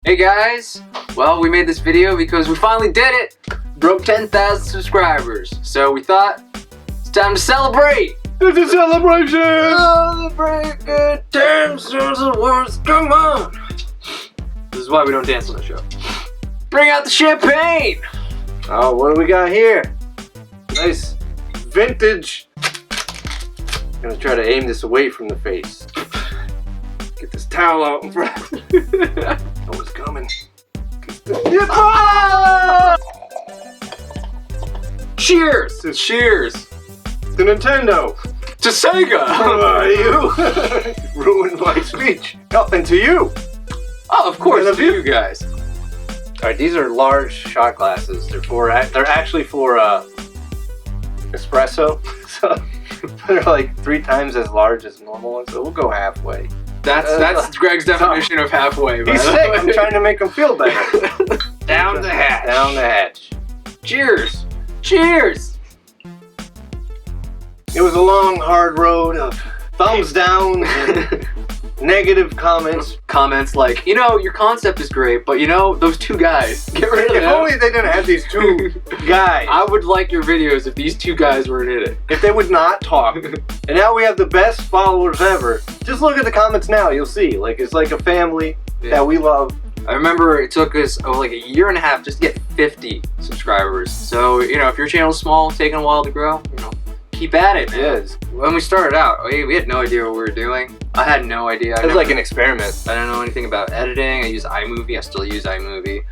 Hey guys, well, we made this video because we finally did it! Broke 10,000 subscribers. So we thought, it's time to celebrate! It's a celebration! Celebrate good times, there's the words, come on! This is why we don't dance on the show. Bring out the champagne! Oh, what do we got here? Nice vintage. I'm gonna try to aim this away from the face. Get this towel out in front. Oh, it's coming. Ah! Cheers! Cheers! To Nintendo! To Sega! You ruined my speech. Oh, and to you! Oh, of course, And to you guys. Alright, these are large shot glasses. They're actually for espresso. So they're like 3 times as large as normal ones. So we'll go halfway. That's Greg's definition of halfway. He's sick. I'm trying to make him feel better. Down the hatch. Down the hatch. Cheers! Cheers! It was a long, hard road of thumbs down and negative comments. Comments like, you know, your concept is great, but you know, those 2 guys, get rid of If them. only they didn't have these 2 guys. I would like your videos if these 2 guys weren't in it. If they would not talk. And now we have the best followers ever. Just look at the comments now, you'll see. Like, it's like a family that we love. I remember it took us like a year and a half just to get 50 subscribers. So, you know, if your channel's small, taking a while to grow, you know, keep at it, man. Yes. When we started out, we had no idea what we were doing. I had no idea. It was like an experiment. I don't know anything about editing. I use iMovie. I still use iMovie.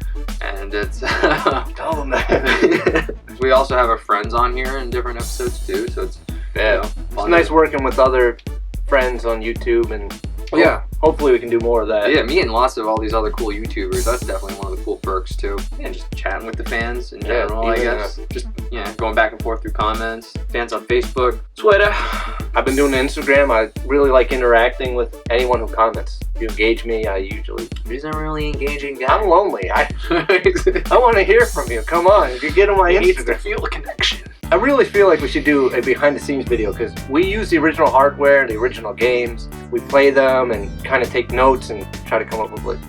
And it's... Tell them that. We also have our friends on here in different episodes too, so it's, Yeah. you know, It's fun. nice working with other friends on YouTube, and Yeah. hopefully we can do more of that. Yeah, me and lots of all these other cool YouTubers. That's definitely one of the cool perks too. Yeah, just chatting with the fans in general, I even, guess. Just, yeah, going back and forth through comments. Fans on Facebook, Twitter. I've been doing Instagram. I really like interacting with anyone who comments. If you engage me, I usually... He's a really engaging guy. I'm lonely. I want to hear from you. Come on, you get on my He needs to Instagram. feel a connection. I really feel like we should do a behind-the-scenes video because we use the original hardware, the original games. We play them and kind of take notes and try to come up with like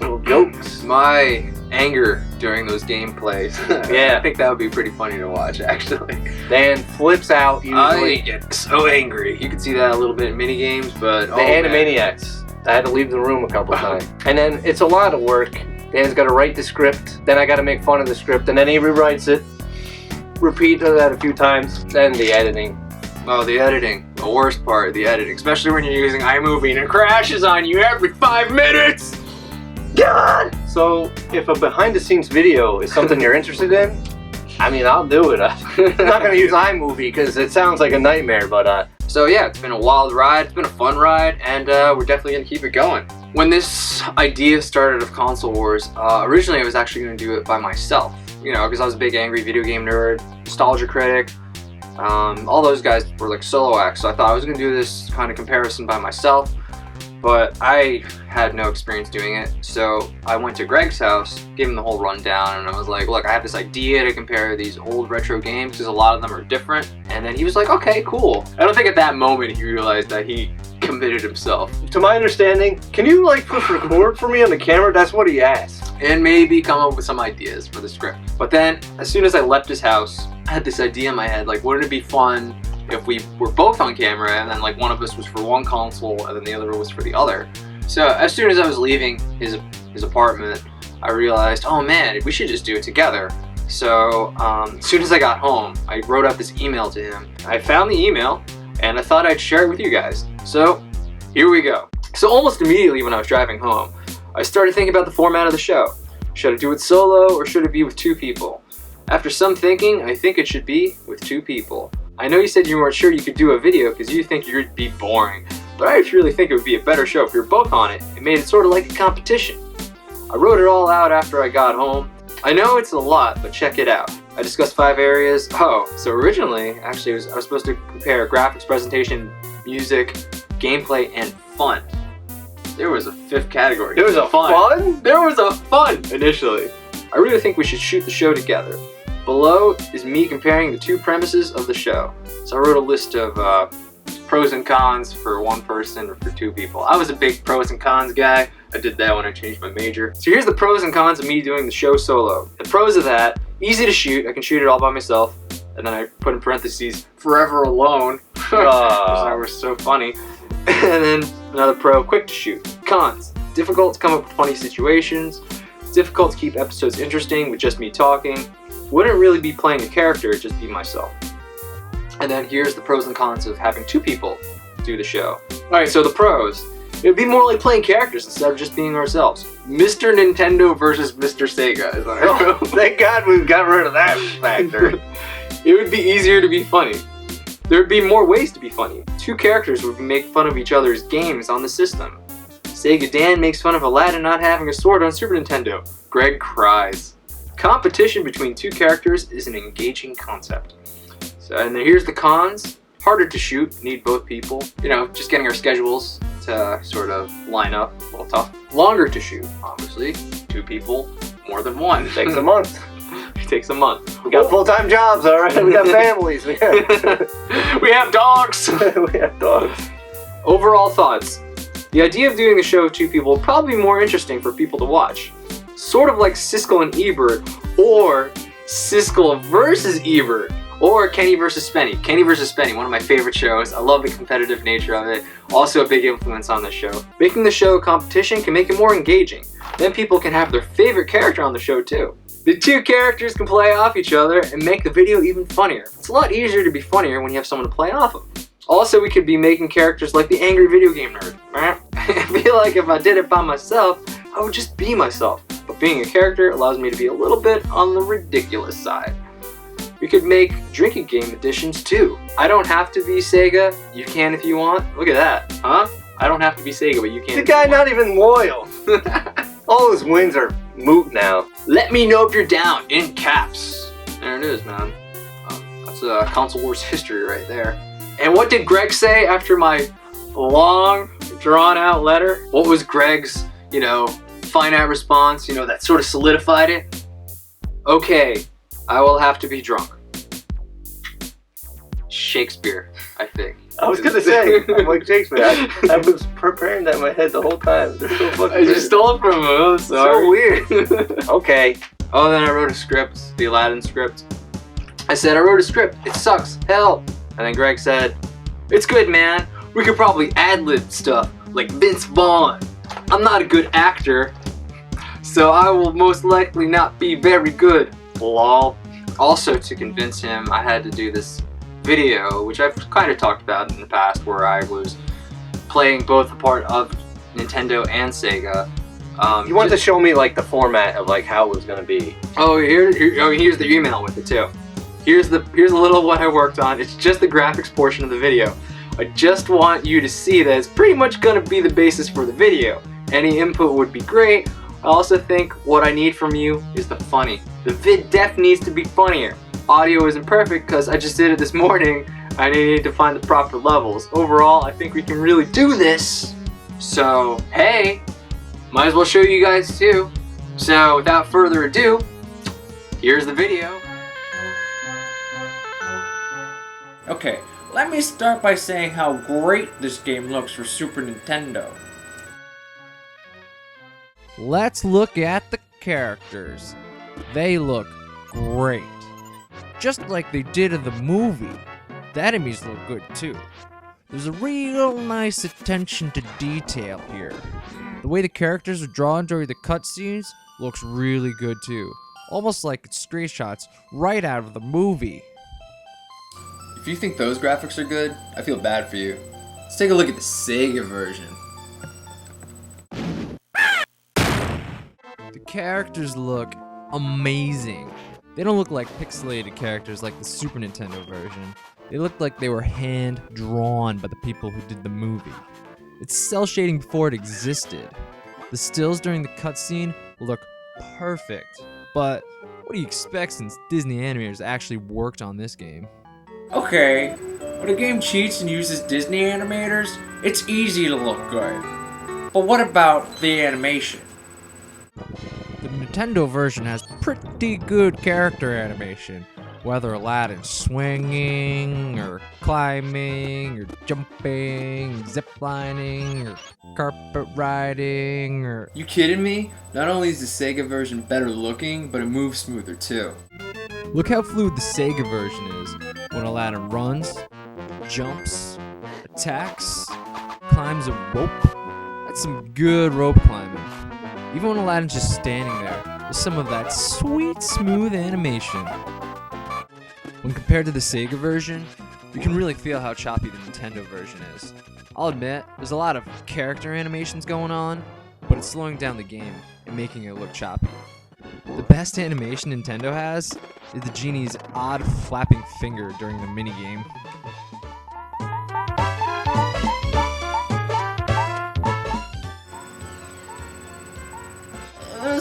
little jokes. My anger during those gameplays. Yeah. I think that would be pretty funny to watch, actually. Dan flips out I usually. get so angry. You can see that a little bit in mini games, but The Animaniacs. I had to leave the room a couple times. And then it's a lot of work. Dan's got to write the script, then I got to make fun of the script, and then he rewrites it. Repeat that a few times, then the editing. Oh, the editing. The worst part, the editing. Especially when you're using iMovie and it crashes on you every 5 minutes! God! So, if a behind-the-scenes video is something you're interested in, I mean, I'll do it. I'm not going to use iMovie because it sounds like a nightmare, but So yeah, it's been a wild ride, it's been a fun ride, and we're definitely going to keep it going. When this idea started of Console Wars, originally I was actually going to do it by myself. You know, because I was a big angry video game nerd, nostalgia critic. All those guys were like solo acts, so I thought I was going to do this kind of comparison by myself. But I had no experience doing it, so I went to Greg's house, gave him the whole rundown, and I was like, look, I have this idea to compare these old retro games, because a lot of them are different. And then he was like, okay, cool. I don't think at that moment he realized that he committed himself. to my understanding, can you like push record for me on the camera? That's what he asked. And maybe come up with some ideas for the script. But then, as soon as I left his house, I had this idea in my head, like, wouldn't it be fun if we were both on camera and then like one of us was for one console and then the other was for the other. So as soon as I was leaving his apartment, I realized, oh man, we should just do it together. So as soon as I got home, I wrote out this email to him. I found the email and I thought I'd share it with you guys. So here we go. So almost immediately when I was driving home, I started thinking about the format of the show. Should I do it solo or should it be with 2 people? After some thinking, I think it should be with 2 people. I know you said you weren't sure you could do a video because you think you'd be boring, but I really think it would be a better show if you're both on it. It made it sort of like a competition. I wrote it all out after I got home. I know it's a lot, but check it out. I discussed 5 areas. Oh, so originally, actually, I was supposed to compare graphics, presentation, music, gameplay, and fun. There was a 5th category. There was a fun? There was a fun initially. I really think we should shoot the show together. Below is me comparing the 2 premises of the show. So I wrote a list of pros and cons for 1 person or for 2 people. I was a big pros and cons guy. I did that when I changed my major. So here's the pros and cons of me doing the show solo. The pros of that, easy to shoot. I can shoot it all by myself. And then I put in parentheses, forever alone. Because that was so funny. And then another pro, quick to shoot. Cons, difficult to come up with funny situations. Difficult to keep episodes interesting with just me talking. Wouldn't really be playing a character, it'd just be myself. And then here's the pros and cons of having two people do the show. Alright, so the pros. It would be more like playing characters instead of just being ourselves. Mr. Nintendo versus Mr. Sega is what I wrote. Thank God we got rid of that factor. It would be easier to be funny. There would be more ways to be funny. Two characters would make fun of each other's games on the system. Sega Dan makes fun of Aladdin not having a sword on Super Nintendo. Greg cries. Competition between two characters is an engaging concept. So, and then here's the cons. Harder to shoot, need both people. You know, just getting our schedules to sort of line up, a little tough. Longer to shoot, obviously. Two people, more than one. Takes a month. It takes a month. We got full-time jobs, all right? We got families. We have dogs. We have dogs. Overall thoughts. The idea of doing the show with two people would probably be more interesting for people to watch. Sort of like Siskel and Ebert, or Siskel versus Ebert, or Kenny versus Spenny. Kenny versus Spenny, one of my favorite shows. I love the competitive nature of it. Also a big influence on the show. Making the show a competition can make it more engaging. Then people can have their favorite character on the show too. The two characters can play off each other and make the video even funnier. It's a lot easier to be funnier when you have someone to play off of. Also, we could be making characters like the angry video game nerd. I feel like if I did it by myself, I would just be myself. But being a character allows me to be a little bit on the ridiculous side. We could make drinking game editions too. I don't have to be Sega. You can if you want. Look at that, huh? I don't have to be Sega, but you can. The guy not even loyal. All his wins are moot now. Let me know if you're down, in caps. There it is, man. That's Console Wars history right there. And what did Greg say after my long, drawn-out letter? What was Greg's, finite response, that sort of solidified it? Okay, I will have to be drunk. Shakespeare, I think. I was gonna say, I'm like Shakespeare. I was preparing that in my head the whole time. They're so fucking I just stole it from him. I'm sorry. So weird. Okay. Oh, then I wrote a script, the Aladdin script. I said, I wrote a script. It sucks. Hell. And then Greg said, it's good, man. We could probably ad-lib stuff like Vince Vaughn. I'm not a good actor, so I will most likely not be very good. Lol. Also, to convince him, I had to do this video, which I've kind of talked about in the past, where I was playing both the part of Nintendo and Sega. You wanted to show me like the format of like how it was gonna be. Oh, here's the email with it too. Here's a little of what I worked on. It's just the graphics portion of the video. I just want you to see that it's pretty much gonna be the basis for the video. Any input would be great. I also think what I need from you is the funny. The vid def needs to be funnier. Audio isn't perfect because I just did it this morning. I need to find the proper levels. Overall, I think we can really do this. So, hey, might as well show you guys too. So, without further ado, here's the video. Okay, let me start by saying how great this game looks for Super Nintendo. Let's look at the characters. They look great. Just like they did in the movie. The enemies look good too. There's a real nice attention to detail here. The way the characters are drawn during the cutscenes looks really good too. Almost like it's screenshots right out of the movie. If you think those graphics are good, I feel bad for you. Let's take a look at the Sega version. The characters look amazing. They don't look like pixelated characters like the Super Nintendo version. They look like they were hand-drawn by the people who did the movie. It's cell shading before it existed. The stills during the cutscene look perfect. But what do you expect since Disney animators actually worked on this game? Okay, when a game cheats and uses Disney animators, it's easy to look good. But what about the animation? The Nintendo version has pretty good character animation. Whether Aladdin's swinging, or climbing, or jumping, ziplining, or carpet riding, or... You kidding me? Not only is the Sega version better looking, but it moves smoother too. Look how fluid the Sega version is when Aladdin runs, jumps, attacks, climbs a rope. That's some good rope climbing. Even when Aladdin's just standing there, there's some of that sweet, smooth animation. When compared to the Sega version, you can really feel how choppy the Nintendo version is. I'll admit, there's a lot of character animations going on, but it's slowing down the game and making it look choppy. The best animation Nintendo has is the genie's odd flapping finger during the minigame.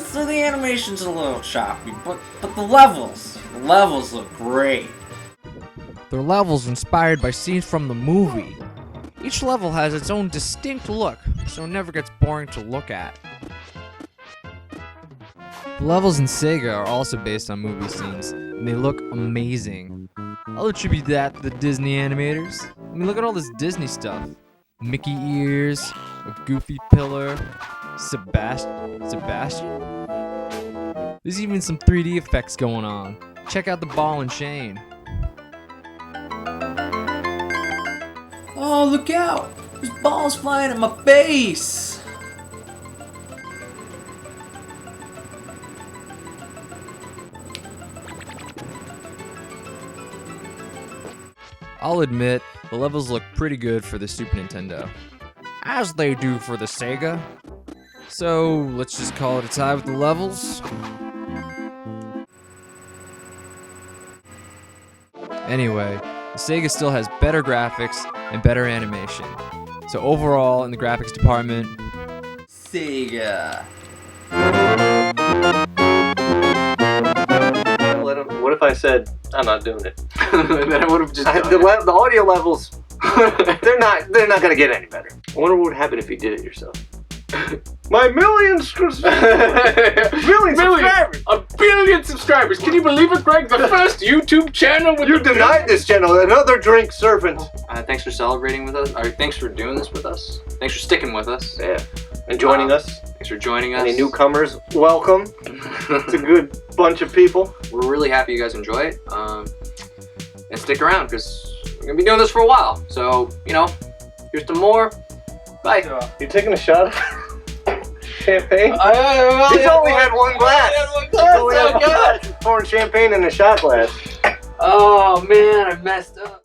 So the animation's a little choppy, but the levels look great. Their levels inspired by scenes from the movie. Each level has its own distinct look, so it never gets boring to look at. The levels in Sega are also based on movie scenes, and they look amazing. I'll attribute that to the Disney animators. I mean, look at all this Disney stuff. Mickey ears, a goofy pillar, Sebastian? There's even some 3D effects going on. Check out the ball and chain. Oh, look out! There's balls flying at my face! I'll admit, the levels look pretty good for the Super Nintendo, as they do for the Sega. So, let's just call it a tie with the levels. Anyway, the Sega still has better graphics and better animation. So overall, in the graphics department, Sega. What if I said I'm not doing it? Then I would have just done The, it. the audio levels, they're not gonna get any better. I wonder what would happen if you did it yourself. My millions subscribers. A billion subscribers. Can you believe it, Greg? The first YouTube channel with You denied this channel another drink servant. Thanks for celebrating with us. Or thanks for doing this with us. Thanks for sticking with us. Yeah, and joining us. Thanks for joining us. Any newcomers, welcome. It's a good bunch of people. We're really happy you guys enjoy it. And stick around because we're gonna be doing this for a while. So here's to more. Bye. You taking a shot of champagne? He's He's only had one glass. He's only had one glass. He's pouring champagne in a shot glass. Oh man, I messed up.